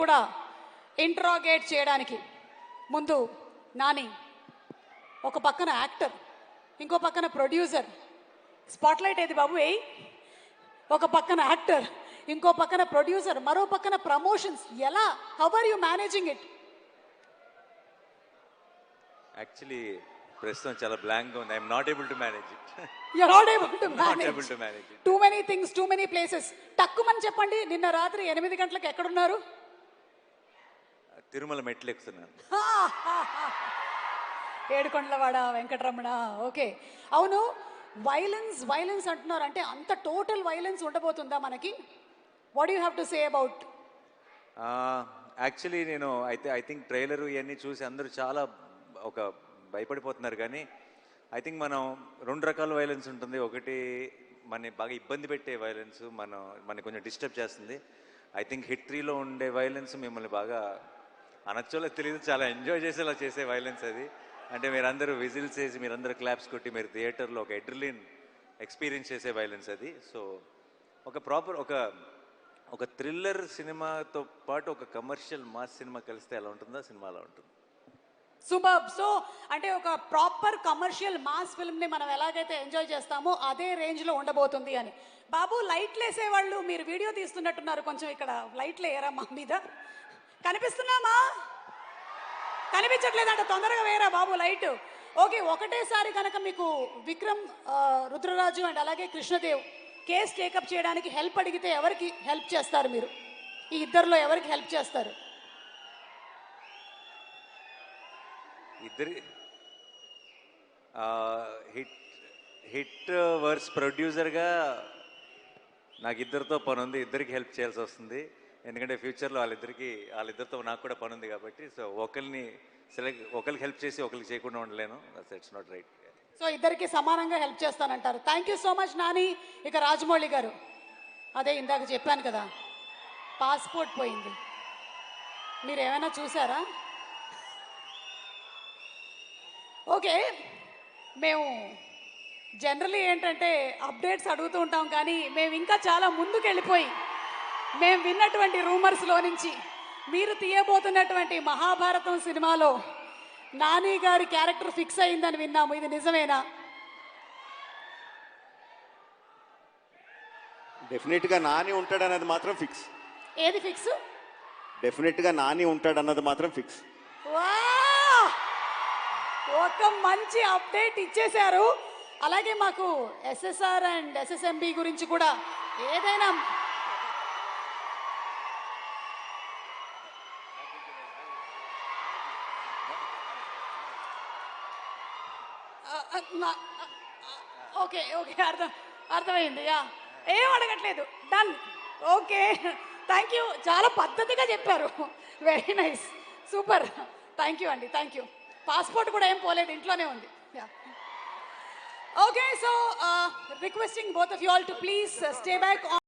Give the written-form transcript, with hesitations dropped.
కూడా ఇంట్రాగేట్ చేయడానికి ముందు నాని ఒక పక్కన యాక్టర్, ఇంకో పక్కన ప్రొడ్యూసర్. స్పాట్లైట్ ఏది బాబు ఏయ్. ఒక పక్కన యాక్టర్, ఇంకో పక్కన ప్రొడ్యూసర్, మరో పక్కన ప్రమోషన్స్. ఎలా, how are you managing it? Actually ప్రస్తుతం చాలా బ్లాంక్ ఉంది. I'm not able to manage it. You are not able to not able to manage it. Too many things, too many places. టక్కుమని చెప్పండి, నిన్న రాత్రి 8 గంటలకు ఎక్కడున్నారు? తిరుమల మెట్లు ఎక్కుతున్నాను. ఏడుకొండలవాడ వెంకటరమణ. ఓకే, అవును, వైలెన్స్ అంటున్నారు. అంటే అంత టోటల్ వైలెన్స్ ఉండబోతుందా మనకి? What you have to say about? Actually నేను ఐ థింక్ ట్రైలర్ ఇవన్నీ చూసి అందరూ చాలా ఒక భయపడిపోతున్నారు. కానీ ఐ థింక్ మనం 2 రకాల వైలెన్స్ ఉంటుంది. ఒకటి మన బాగా ఇబ్బంది పెట్టే వైలెన్స్, మన కొంచెం డిస్టర్బ్ చేస్తుంది. ఐ థింక్ హిట్ 3లో ఉండే వైలెన్స్ మిమ్మల్ని బాగా అనొచ్చోలో తెలియదు, చాలా ఎంజాయ్ చేసేలా చేసే వైలెన్స్ అది. అంటే మీరందరూ విజిల్స్ వేసి, మీరందరూ క్లాప్స్ కొట్టి, మీరు థియేటర్లో ఒక ఎడ్రిలిన్ ఎక్స్పీరియన్స్ చేసే వైలెన్స్ అది. సో ఒక ప్రాపర్ ఒక థ్రిల్లర్ సినిమాతో పాటు ఒక కమర్షియల్ మాస్ సినిమా కలిస్తే ఎలా ఉంటుందో సినిమా అలా ఉంటుంది. సూపర్. సో అంటే ఒక ప్రాపర్ కమర్షియల్ మాస్ ఫిల్మ్ని మనం ఎలాగైతే ఎంజాయ్ చేస్తామో అదే రేంజ్లో ఉండబోతుంది అని. బాబు, లైట్లు వేసేవాళ్ళు మీరు వీడియో తీస్తున్నట్టున్నారు, కొంచెం ఇక్కడ లైట్లు వేయరా మా మీద? కనిపిస్తున్నామా? కనిపించట్లేదంట, తొందరగా వేయరా బాబు లైట్. ఓకే, ఒకటేసారి కనుక మీకు విక్రమ్, రుద్రరాజు అండ్ అలాగే కృష్ణదేవ్ కేసు టేకప్ చేయడానికి హెల్ప్ అడిగితే ఎవరికి హెల్ప్ చేస్తారు మీరు? ఈ ఇద్దరిలో ఎవరికి హెల్ప్ చేస్తారు? ఇద్దరి హిట్ వర్స్ ప్రొడ్యూసర్గా నాకు ఇద్దరితో పని ఉంది. ఇద్దరికి హెల్ప్ చేయాల్సి వస్తుంది, ఎందుకంటే ఫ్యూచర్లో వాళ్ళిద్దరితో నాకు కూడా పని ఉంది కాబట్టి. సో ఒకరికి హెల్ప్ చేసి ఒకరికి చేయకుండా ఉండలేను. It's not right. సో ఇద్దరికి సమానంగా హెల్ప్ చేస్తానంటారు. Thank you so much Nani. ఇక రాజమౌళి గారు, అదే ఇందాక చెప్పాను కదా, పాస్పోర్ట్ పోయింది, మీరు ఏమైనా చూసారా? ఓకే, మేము జనరలీ ఏంటంటే అప్డేట్స్ అడుగుతూ ఉంటాం, కానీ మేము ఇంకా చాలా ముందుకు వెళ్ళిపోయి మేము విన్నటువంటి రూమర్స్లో నుంచి మీరు తీయబోతున్నటువంటి మహాభారతం సినిమాలో నాని గారి క్యారెక్టర్ ఫిక్స్ అయిందని విన్నాము. ఇది నిజమేనా? డెఫినెట్గా నాని ఉంటాడన్నది మాత్రం ఫిక్స్. ఏది ఫిక్స్? డెఫినెట్గా నాని ఉంటాడన్నది మాత్రం ఫిక్స్. ఒక మంచి అప్డేట్ ఇచ్చేశారు. అలాగే మాకు ఎస్ఎస్ఆర్ అండ్ ఎస్ఎస్ఎంబి గురించి కూడా ఏదైనా ఓకే ఓకే అర్థమైంది. యా, ఏం అడగట్లేదు. డన్. ఓకే, థ్యాంక్ యూ, చాలా పద్ధతిగా చెప్పారు. Very nice, super. Thank you అండి, థ్యాంక్ యూ. పాస్పోర్ట్ కూడా ఏం పోలేదు, ఇంట్లోనే ఉంది. Yeah, okay. So requesting both of you all to please stay back on